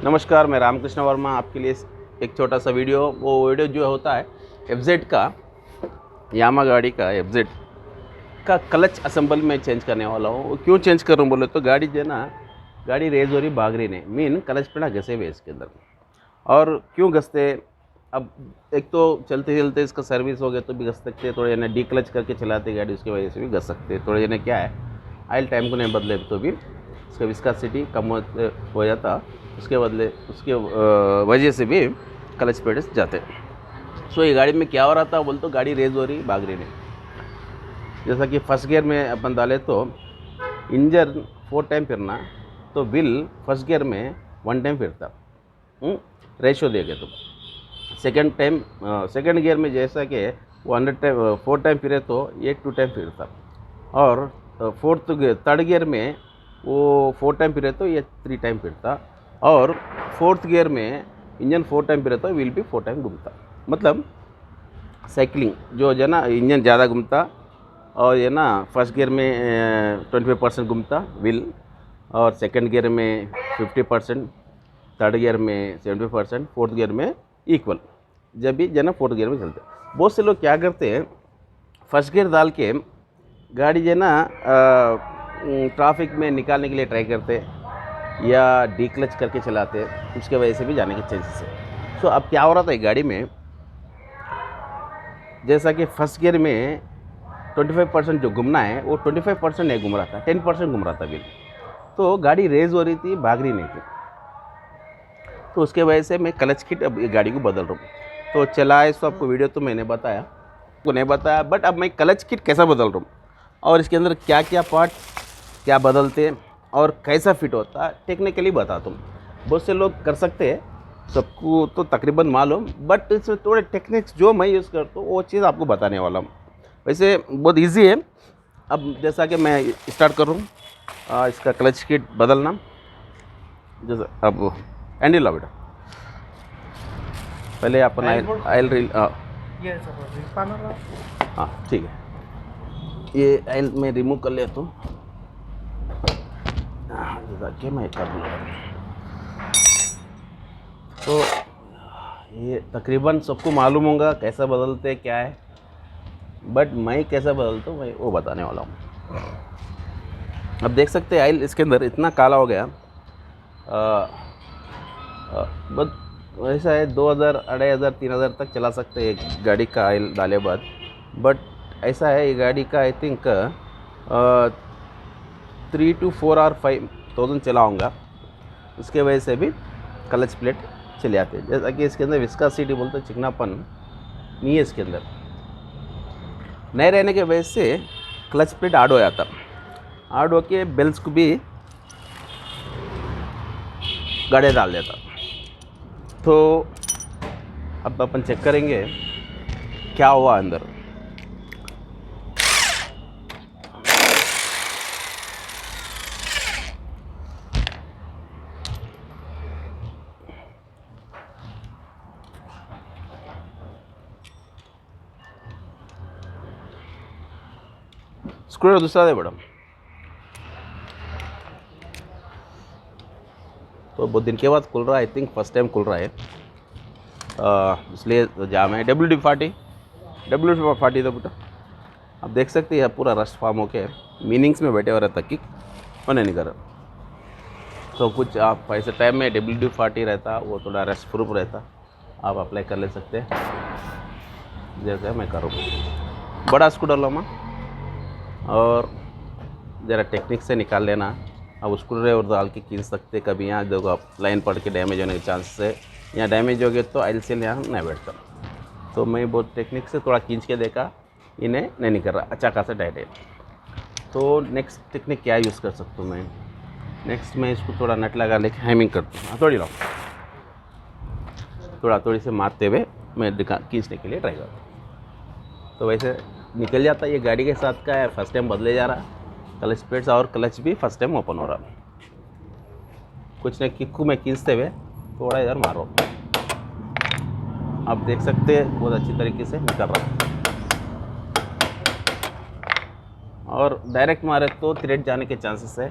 नमस्कार, मैं रामकृष्ण वर्मा आपके लिए एक छोटा सा वीडियो जो होता है एफजेड का, यामा गाड़ी का एफजेड का क्लच असेंबल में चेंज करने वाला हूँ। क्यों चेंज कर रहा हूँ बोले तो गाड़ी जो है ना, गाड़ी रेज हो रही भाग रही नहीं, मीन क्लच पेड़ा घसे हुए इसके अंदर। और क्यों घसते, अब एक तो चलते चलते इसका सर्विस हो गया तो भी घस सकते, थोड़े ना डी क्लच करके चलाते गाड़ी, उसकी वजह से भी घस सकते। थोड़े जने क्या है, आयल टाइम को नहीं बदले तो भी उसका विस्कोसिटी कम हो जाता, उसके बदले उसके वजह से भी क्लच पेड्स जाते। सो ये गाड़ी में क्या हो रहा था बोल तो गाड़ी रेज हो रही भाग रही नहीं। जैसा कि फर्स्ट गियर में अपन डाले तो इंजन 4 टाइम फिरना, तो व्हील फर्स्ट गियर में 1 टाइम फिरता, रेशो देंगे तो सेकंड गियर में जैसा कि वो 4 टाइम फिरे तो ये 2 टाइम फिरता, और थर्ड गियर में वो 4 टाइम फिरे तो ये 3 टाइम फिरता, और फोर्थ गियर में इंजन 4 टाइम फिरे तो व्हील भी 4 टाइम घूमता। मतलब साइकिलिंग जो है ना, इंजन ज़्यादा घूमता, और ये ना फर्स्ट गियर में 25% घूमता व्हील, और सेकंड गियर में 50%, थर्ड गियर में 70%, फोर्थ गियर में इक्वल। जब भी जो ना फोर्थ गियर में चलते, बहुत से लोग क्या करते हैं, फर्स्ट गियर डाल के गाड़ी जो है ना ट्रैफिक में निकालने के लिए ट्राई करते या डी क्लच करके चलाते, उसके वजह से भी जाने के चांसेस है। सो अब क्या हो रहा था गाड़ी में, जैसा कि फर्स्ट गियर में 25% जो घूमना है वो 25% नहीं घूम रहा था, 10% घूम रहा था व्हील, तो गाड़ी रेज हो रही थी, भाग रही नहीं थी। तो उसके वजह से मैं क्लच किट अब ये गाड़ी को बदल रहा हूँ। तो चलाए सो आपको वीडियो तो मैंने बताया, आपको नहीं बताया, बट अब मैं क्लच किट कैसा बदल रहा हूँ और इसके अंदर क्या क्या पार्ट क्या बदलते और कैसा फिट होता है टेक्निकली बताता हूँ। बहुत से लोग कर सकते हैं, सबको तो तकरीबन मालूम, बट इसमें थोड़े टेक्निक्स जो मैं यूज़ करता हूँ वो चीज़ आपको बताने वाला हूँ। वैसे बहुत इजी है। अब जैसा कि मैं स्टार्ट कर रहा हूँ इसका क्लच किट बदलना। जैसे अब हैंडल ला बेटा, पहले अपन आयल रील, हाँ ठीक है, ये आयल में रिमूव कर लेता हूँ। जैसा मैं कर लूँगा, तो ये तकरीबन सबको मालूम होगा कैसा बदलते क्या है, बट मैं कैसा बदलता हूँ मैं वो बताने वाला हूँ। अब देख सकते हैं आयल इसके अंदर इतना काला हो गया, बस वैसा है 2000, 2500, 3000 तक चला सकते हैं एक गाड़ी का आयल डाले बाद। बट ऐसा है ये गाड़ी का आई थिंक 3 to 4 और 5000 चलाऊँगा, उसके वजह से भी क्लच प्लेट चले आते हैं। जैसा कि इसके अंदर विस्कोसिटी बोलते चिकनापन नहीं है, इसके अंदर नहीं रहने की वजह से क्लच प्लेट हार्ड हो जाता, हार्ड होके बेल्स को भी गड़े डाल देता। तो अब अपन चेक करेंगे क्या हुआ अंदर। स्क्रू दूसरा दे बड़ा, तो बहुत दिन के बाद खुल रहा है, आई थिंक फर्स्ट टाइम खुल रहा है, इसलिए जाम है। WD-40 तो बेटा आप देख सकते हैं पूरा रस्ट फॉर्म होके मीनिंग्स में बैठे हो रहा था कि होने नहीं कर रहा। तो कुछ आप ऐसे टाइम में WD-40 रहता, वो थोड़ा रस्ट प्रूफ रहता, आप अप्लाई कर ले सकते हैं, जैसे मैं करूँ। बड़ा स्क्रू डालो माँ, और ज़रा टेक्निक से निकाल लेना। अब स्क्रू ड्राइवर डाल के खींच सकते, कभी यहाँ देखो आप लाइन पड़ के डैमेज होने के चांसेस है, यहाँ डैमेज हो गए तो आयल सेल यहाँ नहीं बैठता। तो मैं बहुत टेक्निक से थोड़ा खींच के देखा, इन्हें नहीं कर रहा, अच्छा खासा टाइट है। तो नेक्स्ट टेक्निक क्या यूज़ कर सकता हूँ मैं, नेक्स्ट मैं इसको थोड़ा नट लगा लेके हैमिंग करता हूँ, थोड़ी लाओ, थोड़ी से मारते हुए मैं खींचने के लिए ट्राई करता हूँ। तो वैसे निकल जाता, ये गाड़ी के साथ का है, फर्स्ट टाइम बदले जा रहा क्लच प्लेट्स, और क्लच भी फर्स्ट टाइम ओपन हो रहा। कुछ नहीं, किक्कू में खींचते हुए थोड़ा इधर मारो, आप देख सकते हैं बहुत अच्छी तरीके से निकल रहा। और डायरेक्ट मारे तो थ्रेड जाने के चांसेस है,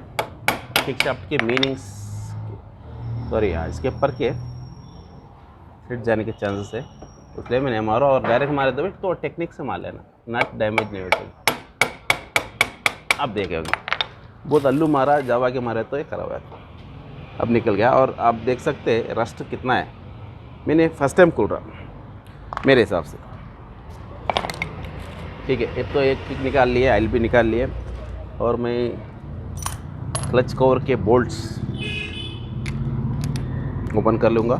किक शाफ्ट के मीनिंग्स सॉरी हाँ, इसके ऊपर के फिट जाने के चांसेस है, इसलिए मैंने मारा। और डायरेक्ट मारे तो टेक्निक से मार लेना, नट डैमेज नहीं होता। आप देखे होंगे बहुत अल्लू मारा, जावा के मारे तो ये खराब है। अब निकल गया। और आप देख सकते हैं रस्ट कितना है। मैंने फर्स्ट टाइम खोल रहा मेरे हिसाब से। ठीक है, एक तो एक किक निकाल लिए, आयल भी निकाल लिए, और मैं क्लच कवर के बोल्ट्स ओपन कर लूँगा।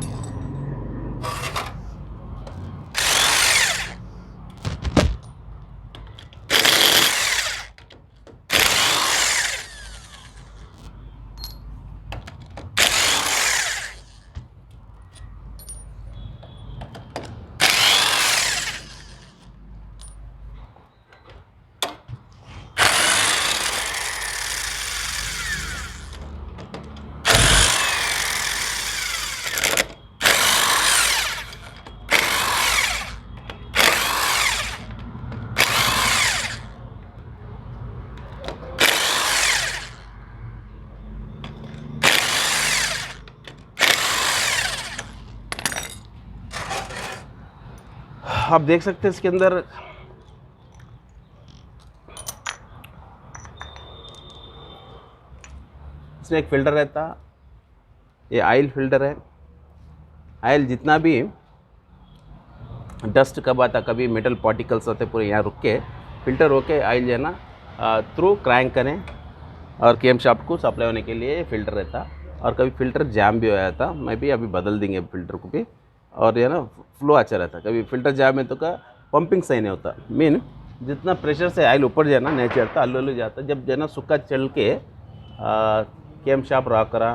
आप देख सकते हैं इसके अंदर इसमें एक फ़िल्टर रहता, ये आयल फ़िल्टर है। आयल जितना भी डस्ट कब आता, कभी मेटल पार्टिकल्स आते, पूरे यहाँ रुक के फ़िल्टर होके आयल जो है ना थ्रू क्रैंक करें और केम शाफ्ट को सप्लाई होने के लिए फ़िल्टर रहता। और कभी फ़िल्टर जैम भी हो जाता, मैं भी अभी बदल देंगे फ़िल्टर को भी। और ये ना फ्लो अच्छा रहता। कभी फ़िल्टर जैम है तो का पंपिंग सही नहीं होता। मीन जितना प्रेशर से आयल ऊपर जाना नहीं चढ़ता, अल्लू जाता। जब जो है ना सूखा चल के केम शाफ्ट रॉक करा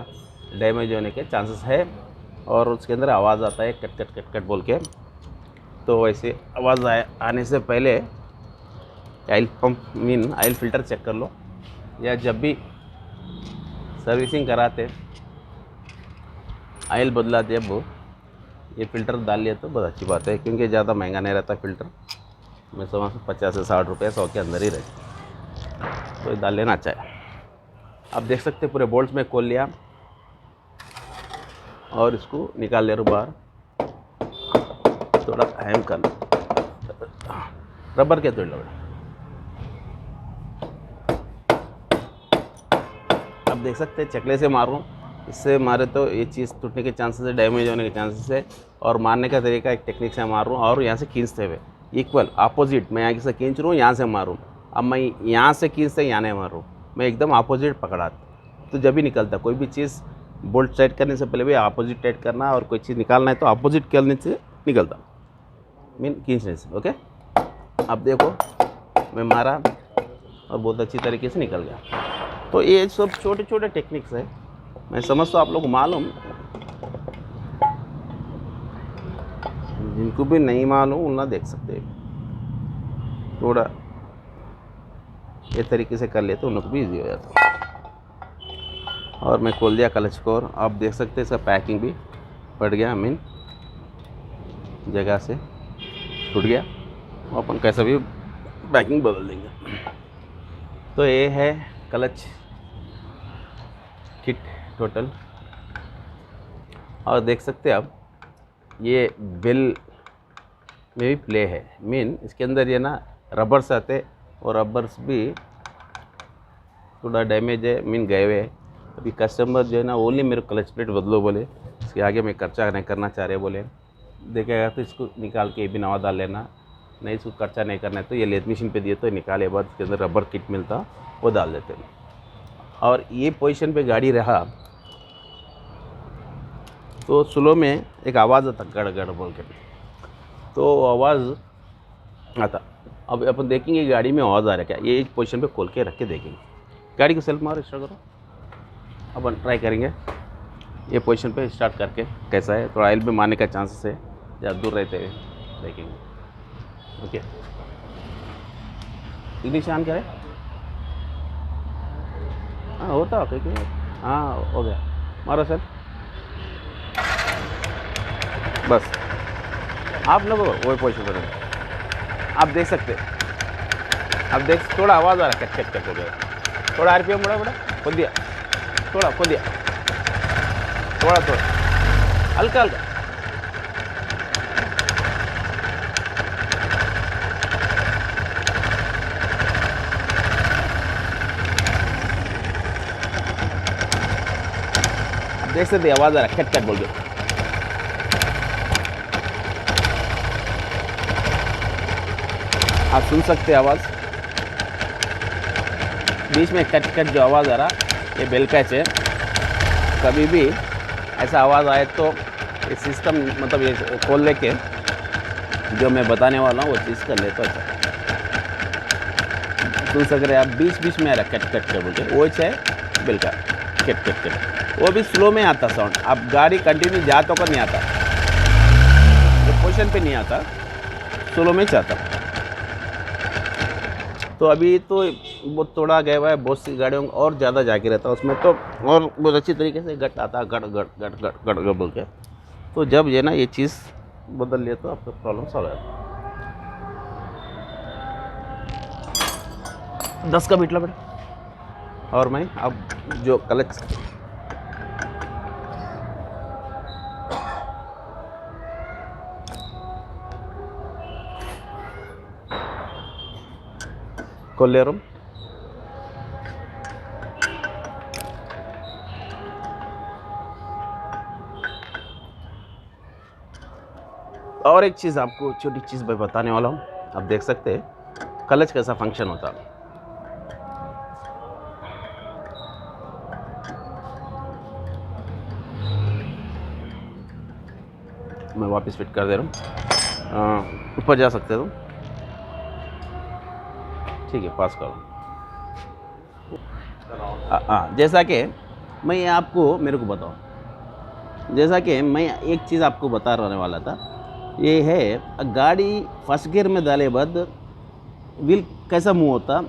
डैमेज होने के चांसेस है। और उसके अंदर आवाज़ आता है कट कट कट कट बोल के। तो वैसे आवाज़ आने से पहले oil pump mean oil filter check कर लो, या जब भी सर्विसिंग कराते आयल बदला जब ये फ़िल्टर डाल लिया तो बहुत अच्छी बात है, क्योंकि ज़्यादा महंगा नहीं रहता फ़िल्टर। मैं समझ 50 से 60 रुपये 100 के अंदर ही रहते, तो ये डाल लेना चाहिए। आप देख सकते पूरे बोल्ट्स में खोल लिया और इसको निकाल ले बाहर। थोड़ा हैम कर लो, रबर के तोड़ लो। आप देख सकते हैं चकले से मारूं, इससे मारे तो ये चीज़ टूटने के चांसेस है, डैमेज होने के चांसेस है। और मारने का तरीका एक टेक्निक से मारूं, और यहाँ से खींचते हुए इक्वल अपोजिट, मैं यहाँ से खींच रहा हूँ, यहाँ से मारूँ। अब मैं यहाँ से खींचते यहाँ नहीं मारूँ, मैं एकदम अपोजिट पकड़ा, तो जब भी निकलता कोई भी चीज़ बोल्ट टाइट करने से पहले भी अपोजिट टाइट करना, और कोई चीज़ निकालना है तो अपोजिट करने से निकलता, मीन खींचने से। ओके, अब देखो मैं मारा और बहुत अच्छी तरीके से निकल गया। तो ये सब छोटे छोटे टेक्निक्स है, मैं समझता हूँ आप लोग मालूम, जिनको भी नहीं मालूम उन्हें देख सकते हैं। थोड़ा ये तरीके से कर ले तो उनको भी ईजी हो जाता। और मैं खोल दिया क्लच को, और आप देख सकते हैं इसका पैकिंग भी फट गया, मीन जगह से टूट गया। अपन कैसा भी पैकिंग बदल देंगे। तो ये है क्लच किट टोटल। और देख सकते हैं आप ये बेल में भी प्ले है, मीन इसके अंदर ये ना रबर्स आते, और रबर्स भी थोड़ा डैमेज है, मीन गए हुए। अभी कस्टमर जो है ना ओनली मेरे क्लच प्लेट बदलो बोले, इसके आगे मैं खर्चा नहीं करना चाह रहे बोले। देखेगा तो इसको निकाल के भी नवा डाल लेना, नहीं इसको खर्चा नहीं करना है तो ये लेथ मशीन पे दिए तो निकाले बाद इसके अंदर रबर किट मिलता वो डाल देते हैं। और ये पोजीशन पे गाड़ी रहा तो स्लो में एक आवाज़ आता गड़ गड़ बोल के, तो आवाज़ आता। अब अपन देखेंगे गाड़ी में आवाज़ आ रहा है क्या, ये एक पोजीशन पे खोल के रख के देखेंगे। गाड़ी को सेल्फ मारो, स्टार्ट करो, अपन ट्राई करेंगे ये पोजीशन पे स्टार्ट करके कैसा है। थोड़ा ऑयल भी मारने का चांसेस है, ज़्यादा दूर रहते हुए देखेंगे। ओके, इंग्लिश ऑन करें, हाँ होता ओके, हाँ हो गया, मारो सर बस। आप लोग वही पोजीशन पर आप देख सकते, आप देख थोड़ा आवाज़ आ रहा है कट कट कट हो गया, थोड़ा आरपीएम बढ़ा खोल दिया, थोड़ा खोल दिया, थोड़ा थोड़ा हल्का हल्का। देख सकते आवाज़ आ रहा है खट खट बोल के। आप सुन सकते आवाज़, बीच में कट कट जो आवाज़ आ रहा, ये बेल कैच है। कभी भी ऐसा आवाज़ आए तो ये सिस्टम मतलब ये खोल लेके जो मैं बताने वाला हूँ वो चीज़ कर ले तो अच्छा सुन सक रहे आप। बीच बीच में आ रहा कट कट कर बोल के, वो है बेल का कट कट कट। वो भी स्लो में आता साउंड। आप गाड़ी कंटिन्यू जाता को नहीं आता, जो पोजीशन पे नहीं आता, स्लो में चाहता। तो अभी तो वो थोड़ा गया हुआ है, बहुत सी गाड़ियों और ज़्यादा जाके रहता है उसमें, तो और बहुत अच्छी तरीके से गट आता, गट गट गट गट गट गट बोल के। तो जब ये ना ये चीज़ बदल लिया तो आपका प्रॉब्लम सॉल्व है। 10 का बिटला बेटा। और मैं अब जो क्लच खोल ले रहा हूँ। और एक चीज़ आपको छोटी चीज़ मैं बताने वाला हूँ। आप देख सकते हैं क्लच कैसा फंक्शन होता है। मैं वापस फिट कर दे रहा हूँ। ऊपर जा सकते हो, ठीक है, पास करो। जैसा कि मैं आपको मेरे को बताओ, जैसा कि मैं एक चीज़ आपको बता रहने वाला था, ये है गाड़ी फर्स्ट गियर में डाले बाद व्हील कैसा मूव होता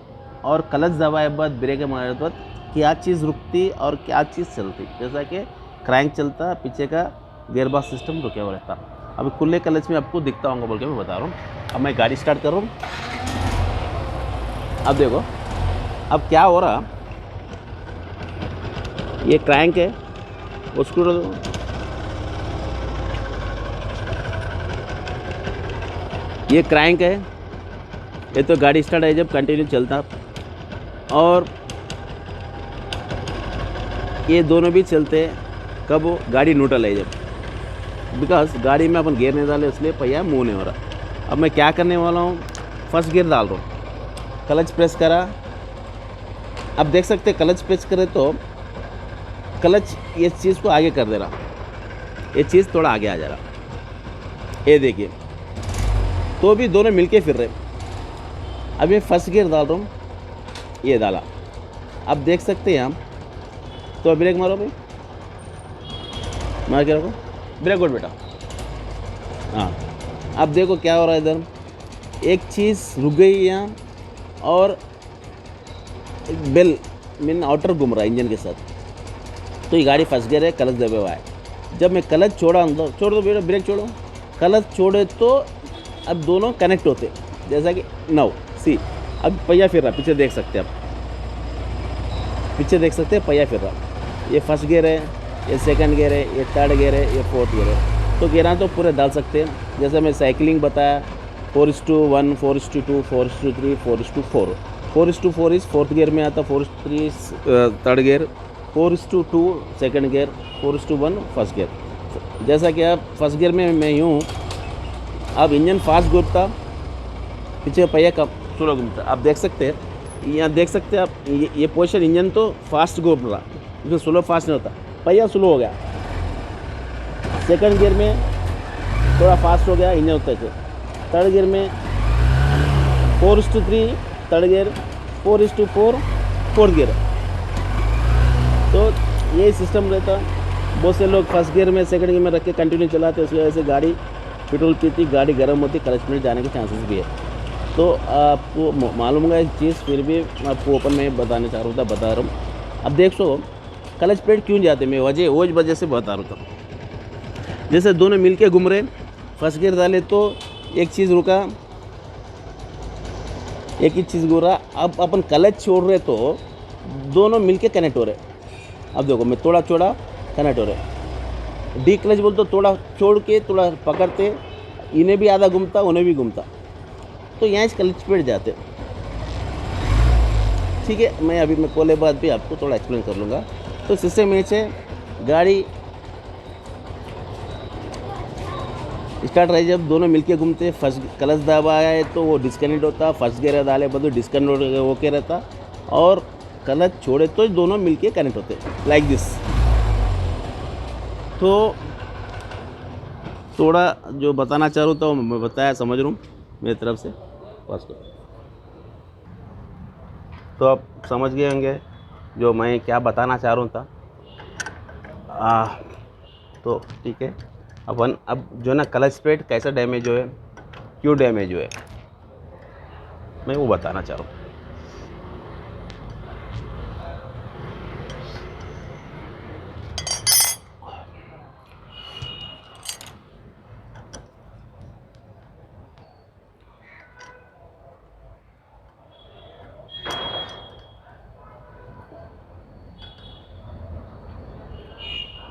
और क्लच दबाए बाद ब्रेक मारे बाद क्या चीज़ रुकती और क्या चीज़ चलती। जैसा कि क्रैंक चलता, पीछे का गियर बॉक्स सिस्टम रुके हुआ रहता। अभी खुले क्लच में आपको दिखता होगा बोल के मैं बता रहा हूँ। अब मैं गाड़ी स्टार्ट कर रहा हूँ। अब देखो अब क्या हो रहा, ये क्रैंक है, उसको ये क्रैंक है, ये तो गाड़ी स्टार्ट है जब कंटिन्यू चलता, और ये दोनों भी चलते कब वो गाड़ी न्यूट्रल है जब, बिकॉज गाड़ी में अपन गियर नहीं डाले इसलिए पहिया मूव नहीं हो रहा। अब मैं क्या करने वाला हूँ, फर्स्ट गियर डाल रहा हूँ, क्लच प्रेस करा। अब देख सकते क्लच प्रेस करे तो क्लच ये चीज़ को आगे कर दे रहा, ये चीज़ थोड़ा आगे आ जा रहा, ये देखिए। तो भी दोनों मिलके फिर रहे। अब मैं फर्स्ट गियर डाल रहा हूँ, ये डाला। अब देख सकते हैं हम, तो ब्रेक मारो भाई, मार के रखो, ब्रेक गुड बेटा। हाँ, अब देखो क्या हो रहा है इधर, एक चीज़ रुक गई यहाँ और बेल मीन आउटर घूम रहा है इंजन के साथ। तो ये गाड़ी फंस गियर है, क्लच दबे हुआ है। जब मैं क्लच छोड़ा अंदर, छोड़ दो बेटा, ब्रेक छोड़ो, क्लच छोड़े तो अब दोनों कनेक्ट होते, जैसा कि नाउ सी। अब पहिया फिर रहा, पीछे देख सकते हैं आप, पीछे देख सकते हैं पहिया फिर रहा। ये फर्स्ट गियर है, ये सेकंड गियर है, ये थर्ड गियर है, ये फोर्थ गियर है। तो गियर तो पूरे डाल सकते हैं, जैसे मैं साइकिलिंग बताया 4:1, 4:2, 4:3, 4:4। 4:4 इस फोर्थ गियर में आता, 4:3 third gear, 4:2 second gear, 4:1 first gear. जैसा कि आप फर्स्ट गियर में मैं यूँ, अब इंजन फास्ट घूमता, पीछे पहिया कम स्लो घूमता। आप देख सकते हैं, यहाँ देख सकते हैं आप, ये पोजीशन इंजन तो फास्ट घूम रहा, इसमें स्लो फास्ट नहीं होता, पहिया स्लो हो गया। सेकंड गियर में थोड़ा फास्ट हो गया, इंजन होता है। थर्ड गियर में 4:3 थर्ड गियर, 4:4 फोर्थ गियर। तो ये सिस्टम रहता। बहुत से लोग फर्स्ट गियर में सेकंड गियर में रख के कंटिन्यू चलाते, उसकी वजह से गाड़ी पेट्रोल पीती, गाड़ी गर्म होती, क्लच में जाने के चांसेस भी है। तो आपको मालूम होगा एक चीज़, फिर भी आपको ओपन में बताने चाह रहा था, बता रहा हूँ। अब देख सो क्लच प्लेट क्यों जाते, मैं वजह से बता रहा था। जैसे दोनों मिलके घूम रहे, फर्स्ट गियर डाले तो एक चीज़ रुका, एक ही चीज़ घूम रहा। अब अपन क्लच छोड़ रहे तो दोनों मिलके कनेक्ट हो रहे। अब देखो मैं थोड़ा छोड़ा, कनेक्ट हो रहे, डी क्लच बोल तो थोड़ा छोड़ के थोड़ा पकड़ते, इन्हें भी आधा घूमता उन्हें भी घूमता, तो यहाँ से क्लच पेट जाते। ठीक है, मैं अभी मैं कॉल बाद भी आपको थोड़ा एक्सप्लेन कर लूँगा। तो सिस्टम ये है, गाड़ी स्टार्ट रही जब दोनों मिलके घूमते, फर्स्ट क्लच दबाया है तो वो डिस्कनेक्ट होता, फर्स्ट गियर डाले बदो डिस्कनेक्ट होके रहता, और क्लच छोड़े तो दोनों मिलके कनेक्ट होते लाइक दिस। तो थोड़ा जो बताना चाह रहा हूँ तो मैं बताया, समझ रहा हूँ मेरी तरफ से बस। तो आप समझ गए होंगे जो मैं क्या बताना चाह रहा था। तो ठीक है, अपन अब जो ना क्लच प्लेट कैसा डैमेज हुआ है, क्यों डैमेज हुआ है, मैं वो बताना चाह रहा हूँ।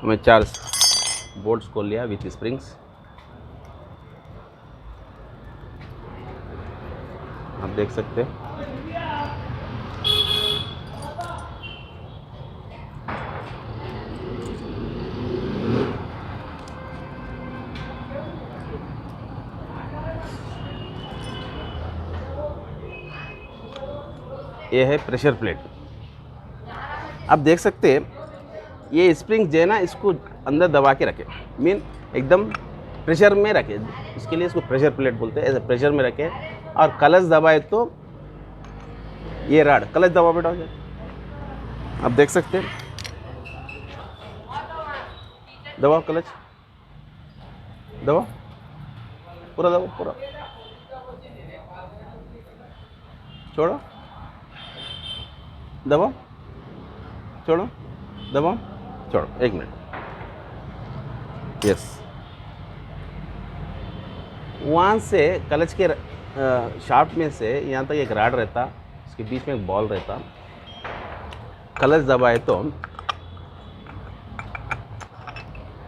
मैं 4 बोल्ट्स खोल लिया विथ स्प्रिंग्स, आप देख सकते हैं। ये है प्रेशर प्लेट, आप देख सकते हैं। ये स्प्रिंग जो है ना, इसको अंदर दबा के रखे, मीन एकदम प्रेशर में रखे, इसके लिए इसको प्रेशर प्लेट बोलते हैं। ऐसे प्रेशर में रखे और क्लच दबाए तो ये राड क्लच दबा बेटा हो जाए, आप देख सकते हैं। दबाओ क्लच, दबाओ पूरा, दबाओ पूरा, छोड़ो, दबाओ, छोड़ो, दबाओ, छोड़ो, 1 मिनट। यस, वहाँ से क्लच के शाफ्ट में से यहाँ तक एक राड रहता, इसके बीच में एक बॉल रहता, क्लच दबाए तो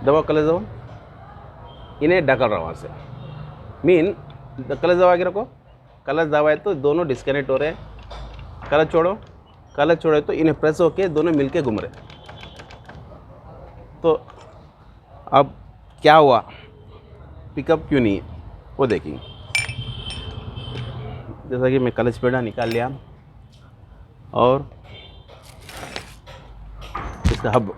दबाओ, क्लच दबाओ, इन्हें ढकल रहा वहाँ से, मीन क्लच दबा के रखो, क्लच दबाए तो दोनों डिस्कनेक्ट हो रहे हैं, क्लच छोड़ो, क्लच छोड़े तो इन्हें प्रेस होके दोनों मिलके घूम रहे। तो अब क्या हुआ, पिकअप क्यों नहीं है वो देखेंगे। जैसा कि मैं क्लच पेड़ा निकाल लिया और इसका हब,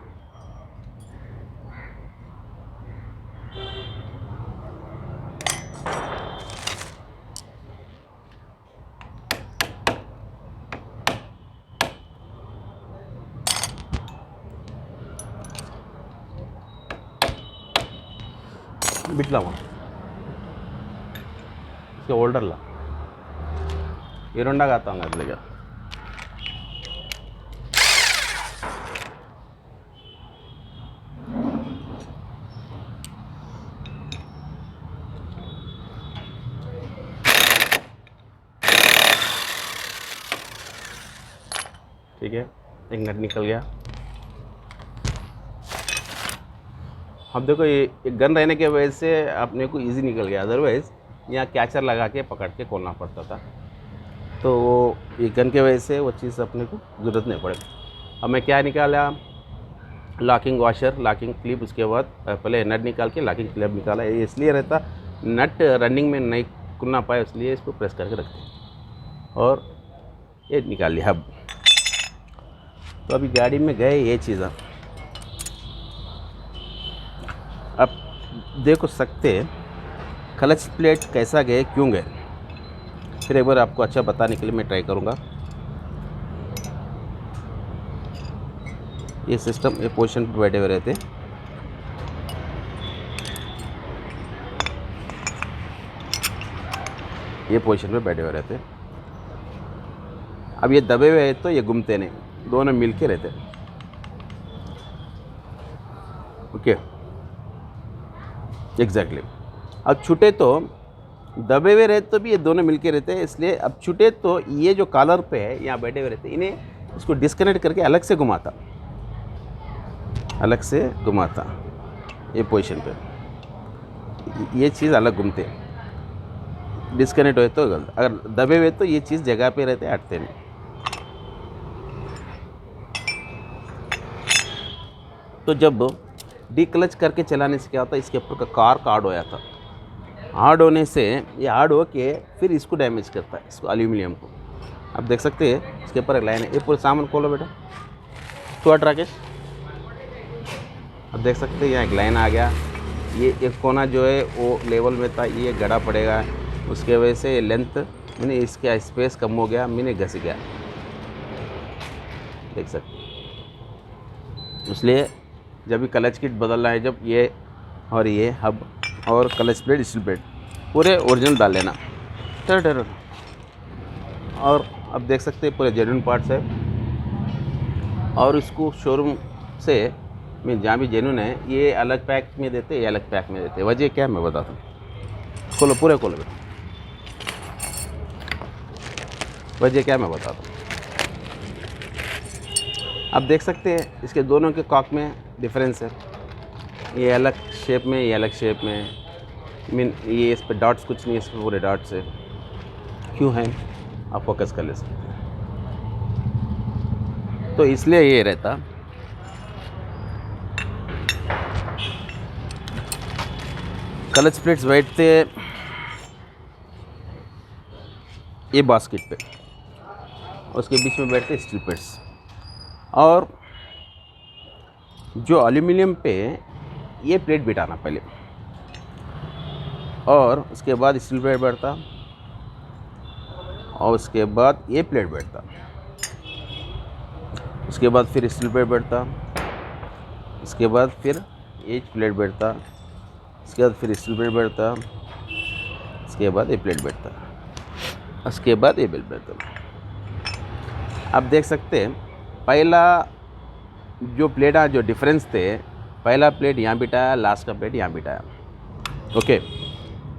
बिटला हुआ इसके होल्डर ला, ये रोंडा गाता हूँ अगले का। ठीक है, एक नट निकल गया। अब देखो ये गन रहने की वजह से अपने को इजी निकल गया, अदरवाइज़ यहाँ कैचर लगा के पकड़ के खोलना पड़ता था। तो वो ये गन की वजह से वो चीज़ अपने को ज़रूरत नहीं पड़े। अब मैं क्या निकाला, लॉकिंग वॉशर, लॉकिंग क्लिप, उसके बाद पहले नट निकाल के लॉकिंग क्लिप निकाला। ये इसलिए रहता नट रनिंग में नहीं खुलना पाए, इसलिए इसको प्रेस करके रखते और ये निकाल लिया। तो अभी गाड़ी में गए ये चीज़ें, अब देखो सकते क्लच प्लेट कैसा गए, क्यों गए, फिर एक बार आपको अच्छा बताने के लिए मैं ट्राई करूँगा। ये सिस्टम ये पोजीशन पर बैठे हुए रहते, ये पोजीशन पे बैठे हुए रहते। अब ये दबे हुए हैं तो ये घूमते नहीं, दोनों मिल के रहते। Okay, exactly. अब छूटे तो दबे हुए रहते तो भी ये दोनों मिल के रहते हैं, इसलिए अब छूटे तो ये जो कॉलर पे है यहाँ बैठे हुए रहते, इन्हें इसको डिस्कनेक्ट करके अलग से घुमाता, अलग से घुमाता। ये पोजीशन पे, ये चीज़ अलग घूमते, डिस्कनेक्ट हुए तो गलत, अगर दबे हुए तो ये चीज़ जगह पे रहते, हटते नहीं। तो जब डी क्लच करके चलाने से क्या होता है, इसके ऊपर का कार हार्ड होया था, हार्ड होने से ये हार्ड हो के फिर इसको डैमेज करता है, इसको एल्यूमिनियम को। आप देख सकते हैं इसके ऊपर एक लाइन है, ये पूरा सामान खोलो बेटा, तो हट राकेश। अब देख सकते हैं यहाँ एक लाइन आ गया, ये एक कोना जो है वो लेवल में था, ये गड़ा पड़ेगा, उसके वजह से लेंथ मैंने इसका स्पेस कम हो गया, मैंने घस गया, देख सकते। इसलिए जब भी क्लच किट बदलना है, जब ये और ये हब और क्लच प्लेट स्टील प्लेट पूरे ओरिजिनल डाल लेना। टर और अब देख सकते हैं पूरे जेन्युइन पार्ट्स है, और इसको शोरूम से में जहाँ भी जेन्युइन है ये अलग पैक में देते, ये अलग पैक में देते। वजह क्या है मैं बताता हूँ, खोलो पूरे खोलो बेटा, वजह क्या है मैं बताता हूँ। आप देख सकते हैं इसके दोनों के कॉक में डिफरेंस है, ये अलग शेप में, ये अलग शेप में, मीन ये इस पर डॉट्स कुछ नहीं है, इस पर पूरे डॉट्स है, क्यों है आप फोकस कर ले सकते हैं। तो इसलिए ये रहता। क्लच प्लेट्स बैठते ये बास्केट पे, उसके बीच में बैठते स्टील प्लेट्स, और जो एल्यूमिनियम पे ये प्लेट बिठाना पहले, और उसके बाद स्टील प्लेट बैठता, और उसके बाद ये प्लेट बैठता, उसके बाद फिर स्टील प्लेट बैठता, उसके बाद फिर ये प्लेट बैठता, उसके बाद फिर स्टील प्लेट बैठता, उसके बाद ये प्लेट बैठता, उसके बाद ये प्लेट बैठता। आप देख सकते हैं पहला जो प्लेट जो डिफरेंस थे, पहला प्लेट यहाँ बिठाया, लास्ट का प्लेट यहाँ बिठाया, ओके।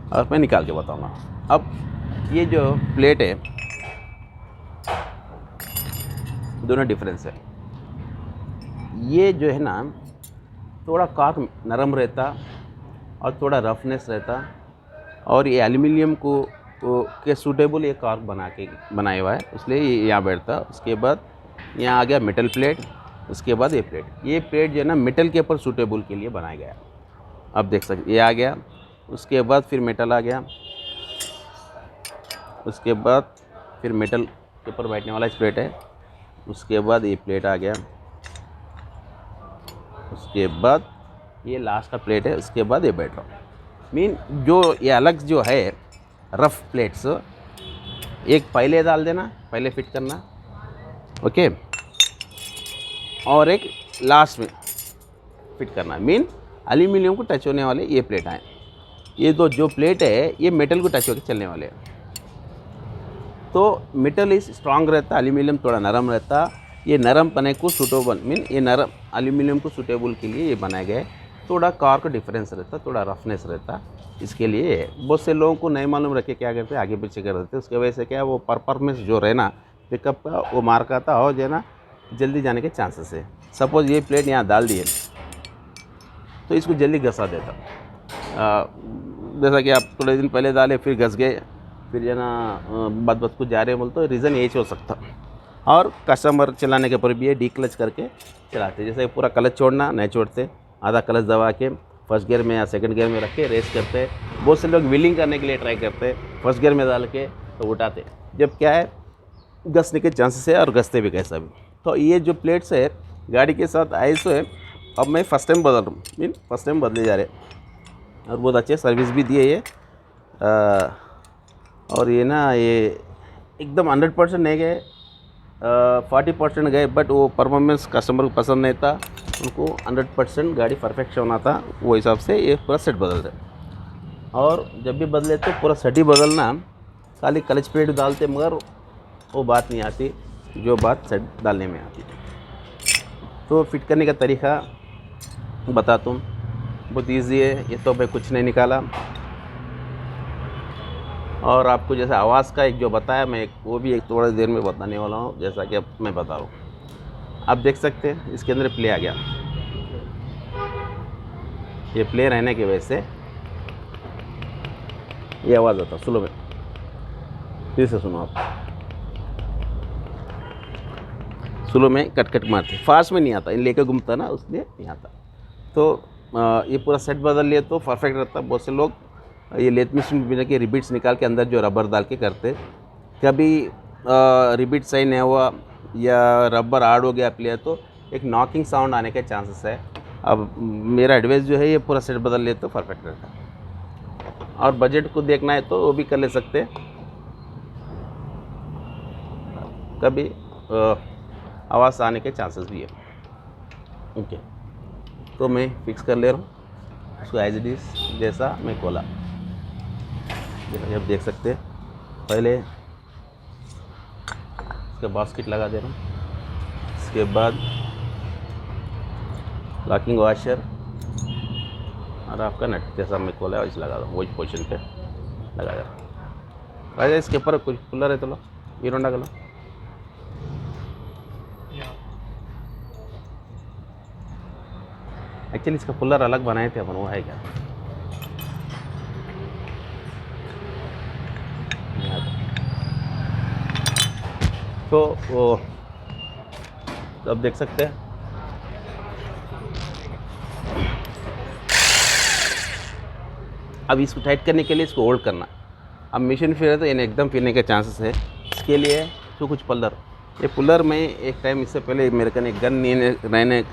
और मैं निकाल के बताऊँगा। अब ये जो प्लेट है दोनों डिफरेंस है, ये जो है ना थोड़ा कॉर्क नरम रहता और थोड़ा रफनेस रहता, और ये एल्यूमिनियम को के सूटेबल ये कॉर्क बनाया हुआ है, इसलिए ये यहाँ बैठता। उसके बाद यहाँ आ गया मेटल प्लेट, उसके बाद ये प्लेट जो है ना मेटल के ऊपर सूटेबल के लिए बनाया गया। अब देख सकते ये आ गया, उसके बाद फिर मेटल आ गया, उसके बाद फिर मेटल के ऊपर बैठने वाला प्लेट है, उसके बाद ये प्लेट आ गया, उसके बाद ये लास्ट का प्लेट है, उसके बाद ये बैठ रहा। मीन जो ये अलग जो है रफ प्लेट्स, एक पहले डाल देना, पहले फिट करना, ओके, और एक लास्ट में फिट करना। मीन एल्यूमिनियम को टच होने वाले ये प्लेट आए, ये दो जो प्लेट है ये मेटल को टच होकर चलने वाले हैं। तो मेटल इस स्ट्रांग रहता, एल्यूमिनियम थोड़ा नरम रहता। ये नरम पने को सूटेबल, मीन ये नरम एल्यूमिनियम को सूटेबल के लिए ये बनाए गए। थोड़ा कॉर्क डिफरेंस रहता, थोड़ा रफनेस रहता, इसके लिए बहुत से लोगों को नहीं मालूम रखे क्या करते, आगे पीछे कर देते। उसके वजह से क्या वो परफॉर्मेंस जो रहना पिकअप का वो मार खाता हो जो है ना, जल्दी जाने के चांसेस है। सपोज ये प्लेट यहाँ डाल दिए तो इसको जल्दी घसा देता, जैसा कि आप थोड़े दिन पहले डाले फिर घस गए, फिर जो है ना बद को जा रहे बोल, तो रीज़न यही हो सकता। और कस्टमर चलाने के ऊपर भी ये डी क्लच करके चलाते, जैसे पूरा क्लच छोड़ना नहीं छोड़ते, आधा क्लच दबा के फर्स्ट गियर में या सेकंड गियर में रख के रेस करते। बहुत से लोग व्हीलिंग करने के लिए ट्राई करते, फर्स्ट गियर में डाल के तो उठाते, जब क्या है घसने के चांसेस है और घसते भी कैसा भी। तो ये जो प्लेट्स है गाड़ी के साथ ऐसे है। अब मैं फ़र्स्ट टाइम बदल रहा हूँ, मीन फर्स्ट टाइम बदले जा रहे, और बहुत अच्छे सर्विस भी दिए ये। और ये ना ये एकदम 100% नहीं गए, 40% गए, बट वो परफॉर्मेंस कस्टमर को पसंद नहीं था, उनको 100% गाड़ी परफेक्ट होना था, वो हिसाब से ये पूरा सेट बदल रहे। और जब भी बदले तो पूरा सेट ही बदलना, खाली क्लच प्लेट डालते मगर वो बात नहीं आती जो बात सेट डालने में आती। तो फिट करने का तरीका बताता हूँ, बहुत ईजी है ये, तो मैं कुछ नहीं निकाला। और आपको जैसे आवाज़ का एक जो बताया मैं वो भी एक थोड़ी देर में बताने वाला हूँ, जैसा कि अब मैं बता रहा हूँ। आप देख सकते हैं इसके अंदर प्ले आ गया, ये प्ले रहने की वजह से ये आवाज़ आता। स्लो में फिर से सुनो आप, स्लो में कट कट मारते, फास्ट में नहीं आता, इन लेकर घूमता ना उसलिए नहीं आता। तो ये पूरा सेट बदल लिए तो परफेक्ट रहता। बहुत से लोग ये लेथ मशीन बिना के रिबिट्स निकाल के अंदर जो रबर डाल के करते, कभी रिबिट सही नहीं हुआ या रबर हार्ड हो गया प्लेयर तो एक नॉकिंग साउंड आने के चांसेस है। अब मेरा एडवाइस जो है ये पूरा सेट बदल ले तो परफेक्ट रहता है। और बजट को देखना है तो वो भी कर ले सकते हैं। कभी आवाज़ आने के चांसेस भी है। ओके, तो मैं फिक्स कर ले रहा हूँ उसको एज इट इज़ जैसा मैं खोला। आप देख सकते हैं, पहले इसका बास्केट लगा दे रहा हूँ, इसके बाद लॉकिंग वॉशर और आपका नट जैसा मैं खोला वैसे लगा दूँ, वही पोजीशन पे लगा दे रहा हूँ। इसके ऊपर कुछ पुलर है तो लो, ये रोंडा कलो। एक्चुअली इसका पुलर अलग बनाए थे अपन, वो है क्या? तो वो अब देख सकते हैं, अब इसको टाइट करने के लिए इसको होल्ड करना। अब मशीन फिर है तो ये एकदम फिरने के चांसेस है। इसके लिए तो कुछ पुलर, ये पुलर में एक टाइम इससे पहले मेरे कने गन नहीं रहने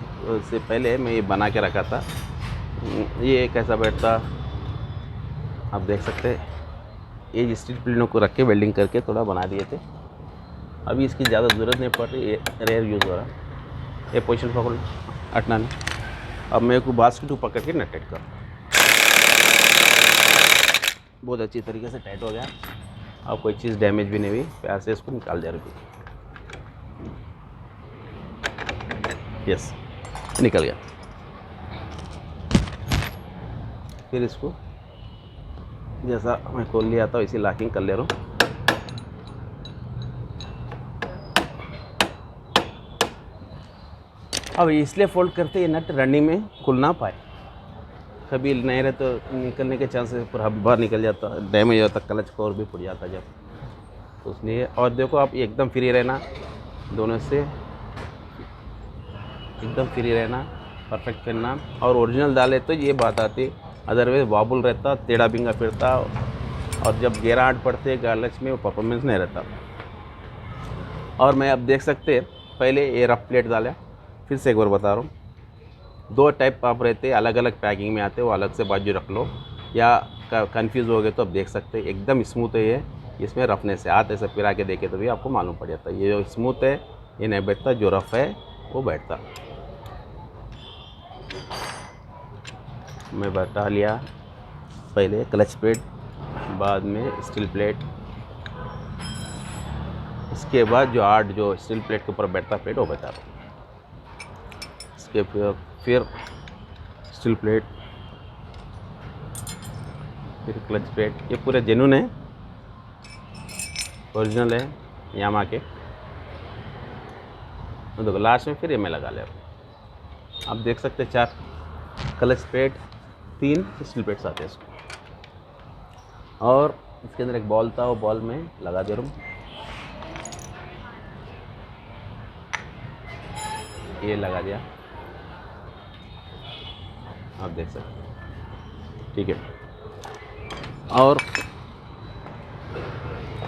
से पहले मैं ये बना के रखा था। ये कैसा बैठता आप देख सकते हैं। ये स्टील प्लेटों को रख के वेल्डिंग करके थोड़ा बना दिए थे। अभी इसकी ज़्यादा ज़रूरत नहीं पड़ रही, ये रेयर यूज़ हो रहा। ये पोजीशन पकड़ हटना नहीं। अब मेरे को बास्केट को पकड़ के नट टाइट कर, बहुत अच्छी तरीके से टाइट हो गया। अब कोई चीज़ डैमेज भी नहीं हुई, प्यार से इसको निकाल दे रही। यस, निकल गया। फिर इसको जैसा मैं खोल लिया था इसी लॉकिंग कर ले रहा हूँ। अब इसलिए फोल्ड करते ये नट रनिंग में खुल ना पाए, कभी नहीं रहे तो निकलने के चांसेस पूरा बाहर निकल जाता, डैमेज होता, क्लच को और भी फुट जाता जब, तो इसलिए। और देखो आप एकदम फ्री रहना, दोनों से एकदम फ्री रहना, परफेक्ट करना। और ओरिजिनल डाले तो ये बात आती, अदरवाइज वाबुल रहता, टेढ़ा बिंगा फिरता, और जब गेराहट पड़ते क्लच में वो परफॉर्मेंस नहीं रहता। और मैं अब देख सकते पहले ये रफ प्लेट डाला, फिर से एक बार बता रहा हूँ, 2 टाइप आप रहते, अलग अलग पैकिंग में आते, वो अलग से बाजू रख लो, या कंफ्यूज हो गए तो अब देख सकते हैं एकदम स्मूथ है ये। इसमें रफनेस है, हाथ ऐसे पिरा के देखे तो भी आपको मालूम पड़ जाता है ये जो स्मूथ है ये नहीं बैठता, जो रफ है वो बैठता। मैं बता लिया पहले क्लच प्लेट, बाद में स्टील प्लेट, इसके बाद जो हार्ड जो स्टील प्लेट के ऊपर बैठता प्लेट वो बता रहा हूँ। इसके फिर स्टील प्लेट, फिर क्लच प्लेट, ये पूरे जेन्युइन है, ओरिजिनल है यामा के। तो देखो लास्ट में फिर ये मैं लगा ले रहा हूँ। आप देख सकते हैं 4 क्लच प्लेट, 3 स्टील प्लेट्स आते हैं इसको। और इसके अंदर एक बॉल था, वो बॉल में लगा दे रहा हूँ, ये लगा दिया, आप देख सकते हैं, ठीक है। और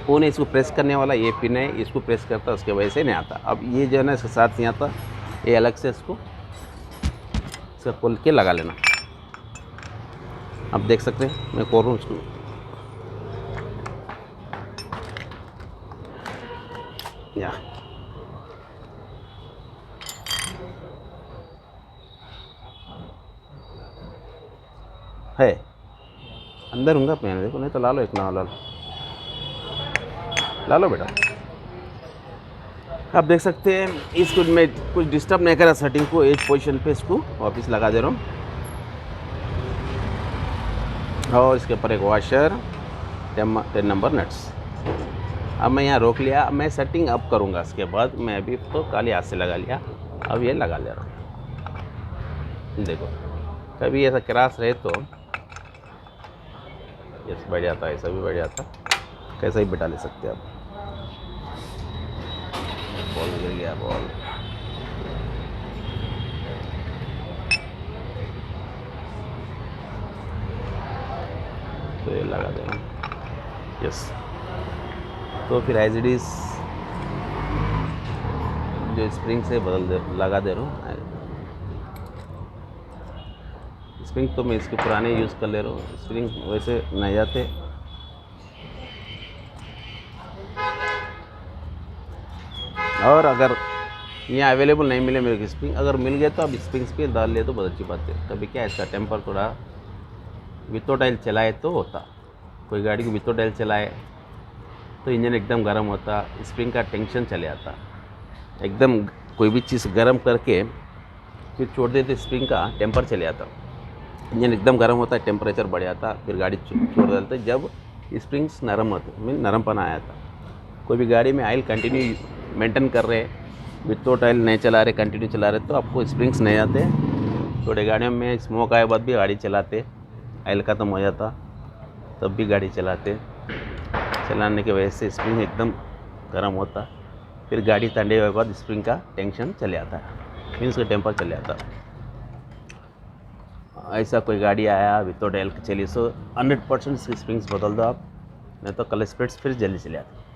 वो नहीं, इसको प्रेस करने वाला ये पिन है, इसको प्रेस करता उसके वजह से नहीं आता। अब ये जो है ना इसके साथ नहीं आता, ये अलग से इसको खोल के लगा लेना। आप देख सकते हैं मैं खोल रहा हूँ इसको, या है अंदर हूँगा मैं, देखो नहीं तो ला लो, एक ना ला लो बेटा। आप देख सकते हैं इसको मैं कुछ डिस्टर्ब नहीं करा सेटिंग को, एज पोजीशन पे इसको वापस लगा दे रहा हूँ। और इसके ऊपर एक वॉशर, 10 नंबर नट्स। अब मैं यहाँ रोक लिया, अब मैं सेटिंग अप करूँगा इसके बाद। मैं अभी तो खाली हाथ से लगा लिया, अब ये लगा ले रहा हूँ, देखो कभी ऐसा क्रॉस रहे तो ये बैठ जाता है, ऐसा भी बैठ जाता, कैसा ही बिठा ले सकते हैं आप। बॉल गिर गया, बॉल तो ये लगा देना। यस, तो फिर एज इट इज़ जो स्प्रिंग से लगा दे रहा हूँ। स्प्रिंग तो मैं इसके पुराने यूज़ कर ले रहा हूँ, स्प्रिंग वैसे नहीं जाते। और अगर यहाँ अवेलेबल नहीं मिले मेरे को स्प्रिंग, अगर मिल गए तो अब स्प्रिंग्स पे डाल ले तो बहुत अच्छी बात है। कभी क्या इसका टेम्पर थोड़ा विदाउट ऑयल चलाए तो होता, कोई गाड़ी को विदाउट ऑयल चलाए तो इंजन एकदम गर्म होता, स्प्रिंग का टेंशन चले आता। एकदम कोई भी चीज़ गर्म करके फिर छोड़ देते स्प्रिंग का टेम्पर चले आता, इंजन एकदम गर्म होता है, टेम्परेचर बढ़ जाता, फिर गाड़ी छोड़ देते। जब स्प्रिंग्स नरम होते मीन नरमपन आया था। कोई भी गाड़ी में ऑयल कंटिन्यू मेंटेन कर रहे, विदाउट ऑयल नहीं चला रहे, कंटिन्यू चला रहे तो आपको स्प्रिंग्स नहीं आते। थोड़े गाड़ियों में स्मोक आए बाद भी गाड़ी चलाते, ऑयल ख़त्म हो जाता तब भी गाड़ी चलाते, चलाने की वजह से स्प्रिंग एकदम गर्म होता, फिर गाड़ी ठंडे होने के बाद स्प्रिंग का टेंशन चले आता है, मीन्स का टेम्पर चले आता। ऐसा कोई गाड़ी आया विदाउट ऑयल चलिए सो 100% इसकी स्प्रिंग्स बदल दो आप, नहीं तो क्लच प्लेट्स फिर जल्दी चले आते।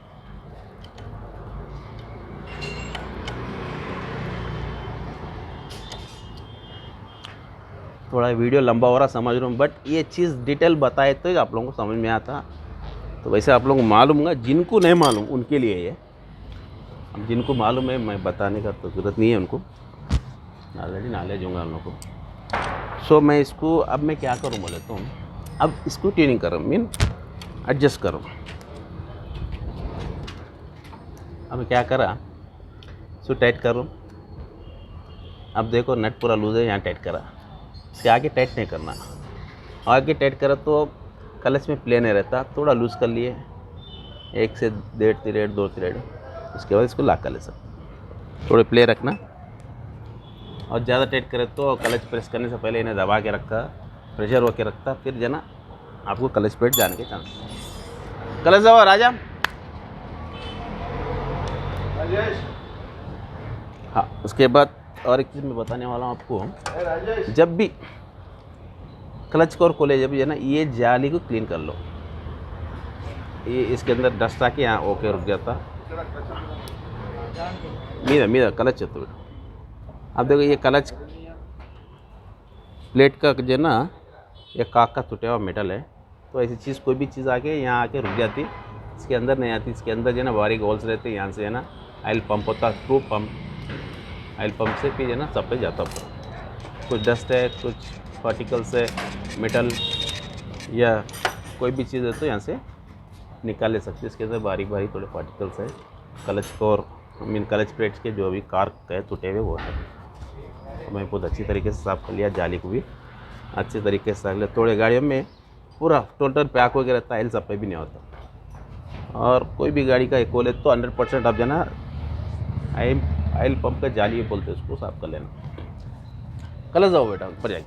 थोड़ा वीडियो लंबा हो रहा समझ रहा हूँ, बट ये चीज़ डिटेल बताए तो आप लोगों को समझ में आता। तो वैसे आप लोगों को मालूम होगा, जिनको नहीं मालूम उनके लिए ये, अब जिनको मालूम है मैं बताने का तो ज़रूरत नहीं है, उनको ऑलरेडी नॉलेज होगा उन लोगों को। सो मैं इसको अब मैं क्या करूँ बोले तो अब इसको ट्यूनिंग कर रहा हूँ, मीन एडजस्ट कर रहा हूँ। अब क्या करा, इसको टाइट कर रहा हूँ। अब देखो नट पूरा लूज है, यहाँ टाइट करा, इसके आगे टाइट नहीं करना, आगे टाइट करा तो क्लच में प्ले नहीं रहता, थोड़ा लूज़ कर लिए 1 से 1.5 थ्रेड 2 थ्रेड, उसके बाद इसको लॉक कर ले सकते। थोड़े प्ले रखना, और ज़्यादा टाइट करे तो क्लच प्रेस करने से पहले इन्हें दबा के रखा, प्रेशर होके रखता, फिर जो ना आपको क्लच प्लेट जाने के चांस। क्लच दबा राजा। हाँ, उसके बाद और एक चीज़ मैं बताने वाला हूँ आपको, जब भी क्लच को और खोले जब है ना, ये जाली को क्लीन कर लो, ये इसके अंदर डस्ट आके यहाँ ओके रुक जाता। मीरा क्लच है तो अब देखो ये क्लच प्लेट का जो ना ये काक का टूटा हुआ मेटल है, तो ऐसी चीज़ कोई भी चीज़ आके यहाँ आके रुक जाती, इसके अंदर नहीं आती। इसके अंदर जो ना बारीक होल्स रहते हैं, यहाँ से है ना ऑयल पंप होता, थ्रू पंप ऑयल पंप से फिर है ना सब पे जाता ऊपर। कुछ डस्ट है, कुछ पार्टिकल्स है, मेटल या कोई भी चीज़ है तो यहाँ से निकाल ले सकते। इसके अंदर बारीक बारीक थोड़े पार्टिकल्स है, क्लच को और मीन क्लच प्लेट्स के जो भी कार है टूटे हुए वो है। तो मैं बहुत अच्छी तरीके से साफ़ कर लिया, जाली को भी अच्छे तरीके से साफ लिया। थोड़े गाड़ियों में पूरा टोटल पैक हो गया रहता है, ऑयल सब पे भी नहीं होता। और कोई भी गाड़ी का एक खोले तो 100% आप जाना ऑयल पंप का जाली बोलते हैं उसको, साफ कर लेना। कल जाओ बेटा ऊपर जाएगी,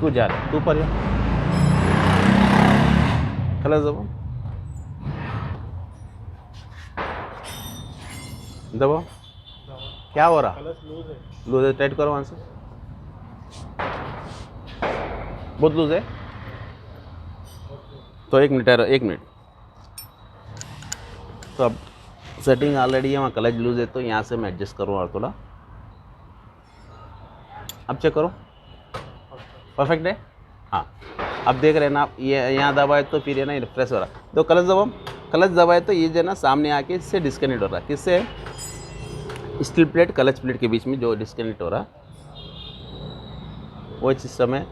तू जा रहा तू ऊपर जा, कल जाओ दबाओ। क्या हो रहा, लूज है, टाइट करो वहाँ से, बहुत लूज है तो 1 मिनट है, 1 मिनट। तो अब सेटिंग ऑलरेडी है, वहाँ क्लच लूज है तो यहाँ से मैं एडजस्ट करूँ और थोड़ा। अब चेक करो, परफेक्ट है। हाँ, अब देख रहे हैं ना आप, ये यहाँ दबाए तो फिर है ना रिफ्रेश हो रहा। तो क्लच दबाए तो ये जो ना सामने आके इससे डिस्कनेक्ट हो रहा है। किससे? स्टील प्लेट क्लच प्लेट के बीच में जो डिस्कनेक्ट हो रहा वो सिस्टम है।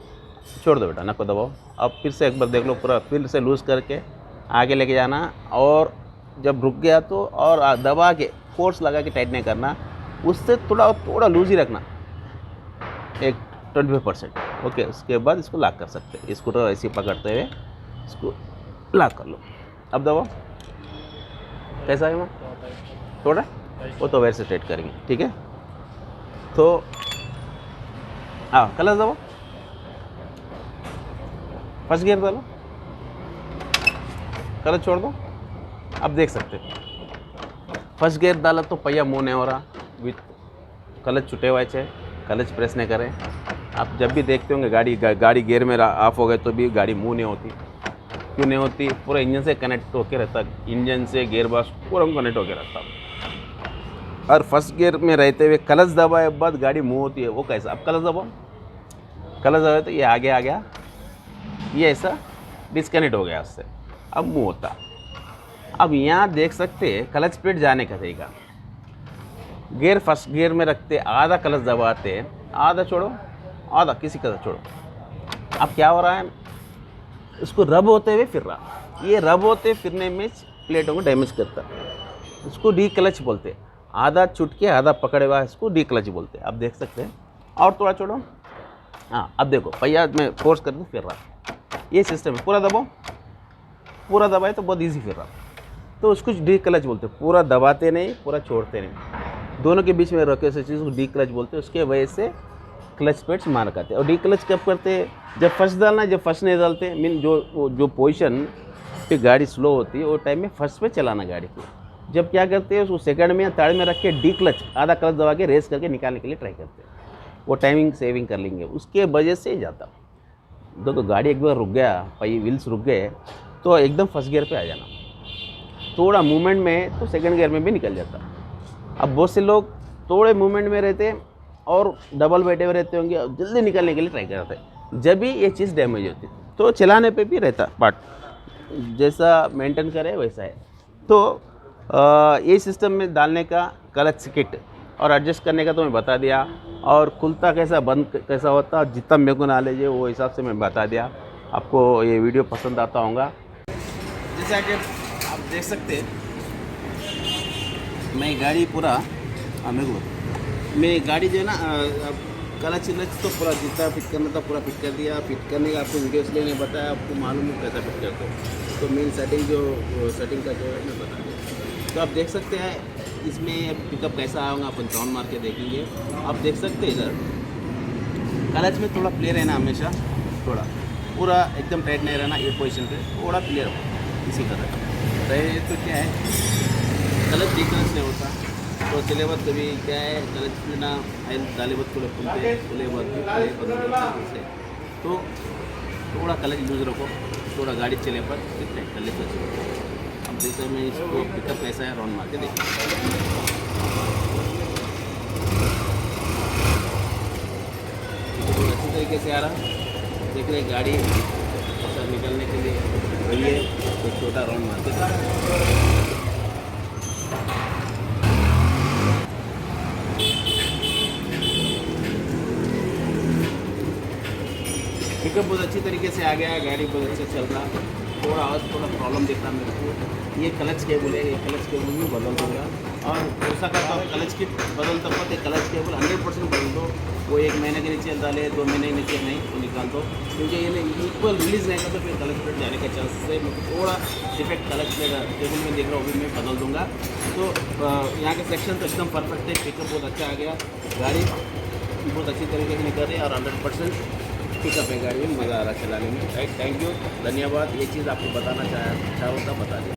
छोड़ दो बेटा, नको दबाओ। अब फिर से एक बार देख लो, पूरा फिर से लूज़ करके आगे लेके जाना, और जब रुक गया तो और दबा के फोर्स लगा के टाइट नहीं करना, उससे थोड़ा लूज ही रखना, एक 25%। ओके, उसके बाद इसको लॉक कर सकते हैं। स्कूटर ऐसे पकड़ते हुए इसको लॉक कर लो। अब दबाओ, कैसा है वहाँ थोड़ा, वो तो वैसे सेट करेंगे, ठीक है। तो हाँ, क्लच दबाओ, फर्स्ट गियर डालो, क्लच छोड़ दो। अब देख सकते हो फर्स्ट गियर डाला तो पहिया मूव नहीं हो रहा, विथ क्लच छुटे हुए थे, क्लच प्रेस नहीं करें। आप जब भी देखते होंगे गाड़ी गियर में ऑफ हो गए तो भी गाड़ी मूव नहीं होती। क्यों नहीं होती? पूरा इंजन से कनेक्ट होके रहता, इंजन से गियर बॉक्स पूरा कनेक्ट होके रहता। और फर्स्ट गियर में रहते हुए क्लच दबाए बाद गाड़ी मूव होती है, वो कैसा? अब क्लच दबाओ, क्लच दबाए तो ये आगे आ गया, ये ऐसा डिस्कनेक्ट हो गया उससे, अब मूव होता। अब यहाँ देख सकते हैं क्लच प्लेट जाने का तरीका। गियर फर्स्ट गियर में रखते, आधा क्लच दबाते, आधा छोड़ो, आधा किसी का छोड़ो। अब क्या हो रहा है? इसको रब होते हुए फिर रहा, ये रब होते फिरने में प्लेटों को डैमेज करता, इसको डी क्लच बोलते। आधा छुट के आधा पकड़े हुआ इसको डी क्लच बोलते। आप देख सकते हैं। और थोड़ा छोड़ो, हाँ अब देखो पहिया में फोर्स करके फिर रहा, ये सिस्टम है। पूरा दबाओ, पूरा दबाए तो बहुत ईजी फिर रहा, तो उसको डी क्लच बोलते। पूरा दबाते नहीं, पूरा छोड़ते नहीं, दोनों के बीच में रखे से चीज़ को डी क्लच बोलते। उसके वजह से क्लच प्लेट्स मार करते। और डी क्लच कब करते? जब फर्स्ट डालना, जब फर्स्ट नहीं डालते, मीन जो पोजीशन पे गाड़ी स्लो होती है वो टाइम में फर्स्ट पे चलाना गाड़ी को। जब क्या करते हैं उसको सेकंड में या थर्ड में रख के डी क्लच आधा क्लच दबा के रेस करके निकालने के लिए ट्राई करते हैं, वो टाइमिंग सेविंग कर लेंगे, उसके वजह से ही जाता। देखो गाड़ी एक बार रुक गया, पहिए व्हील्स रुक गए तो एकदम फर्स्ट गियर पे आ जाना, थोड़ा मूवमेंट में तो सेकंड गियर में भी निकल जाता। अब बहुत से लोग थोड़े मूवमेंट में रहते और डबल बैठे हुए रहते होंगे, जल्दी निकलने के लिए ट्राई करते हैं, जब भी ये चीज़ डैमेज होती है। तो चलाने पे भी रहता, बट जैसा मेंटेन करे वैसा है। तो ये सिस्टम में डालने का क्लच किट और एडजस्ट करने का तो मैं बता दिया, और खुलता कैसा बंद कैसा होता जितना मेरे को नॉलेज है वो हिसाब से मैं बता दिया। आपको ये वीडियो पसंद आता होगा। जैसा कि आप देख सकते हैं, मैं गाड़ी पूरा मेरे को मैं गाड़ी जो है ना क्लच तो पूरा जितना फिट करना था पूरा फिट कर दिया। फिट करने का आपको वीडियो इसलिए नहीं बताया, आपको मालूम है कैसा फिट करते हो। तो मेन सेटिंग का जो है मैं बता दिया। तो आप देख सकते हैं इसमें पिकअप कैसा आऊँगा, अपन राउंड मार के देखेंगे। आप देख सकते हैं इधर क्लच में थोड़ा प्ले रहना हमेशा, थोड़ा पूरा एकदम टाइट नहीं रहना, ये पोजीशन पे थोड़ा प्ले रहो इसी तरह रहे। तो क्या है क्लच डिफरेंस नहीं होता, तो चले बाद कभी क्या है क्लच लेना आयल डाले बाद थोड़े खुले बाद तो थोड़ा क्लच लूज रखो, थोड़ा गाड़ी चले पर फिर टाइट कर ले तो अच्छी। अब जैसे मैं इसको पिकअप कैसा है राउंड मार के देखिए। बहुत अच्छी तरीके से आ रहा, देख रहे गाड़ी ऐसा निकलने के लिए वही है, तो छोटा राउंड मार के पिकअप बहुत अच्छी तरीके से आ गया, गाड़ी बहुत अच्छा चल रहा। थोड़ा और थोड़ा प्रॉब्लम दिख रहा मेरे को, ये क्लच केबल है, ये क्लच केबल भी बदल दूँगा। और दूसरा का तो क्लच की बदल तब तक क्लच केबल 100% बदल दो, वो 1 महीने के नीचे डाले, 2 महीने के नीचे नहीं वो निकाल दो, क्योंकि ये इक्वल रिलीज़ नहीं करता फिर क्लच प्लेट जाने का चांसेस है। मैं थोड़ा डिफेक्ट क्लच केबल में देख रहा हूँ, भी मैं बदल दूँगा। तो यहाँ के सेक्शन तो एकदम परफेक्ट है, पिकअप बहुत अच्छा आ गया, गाड़ी बहुत अच्छी तरीके से निकल रही है और 100% पिकअप है गाड़ी में, मज़ा आ रहा है चलाने में। राइट, थैंक यू, धन्यवाद। ये चीज़ आपको बताना चाहा होता बता दिया।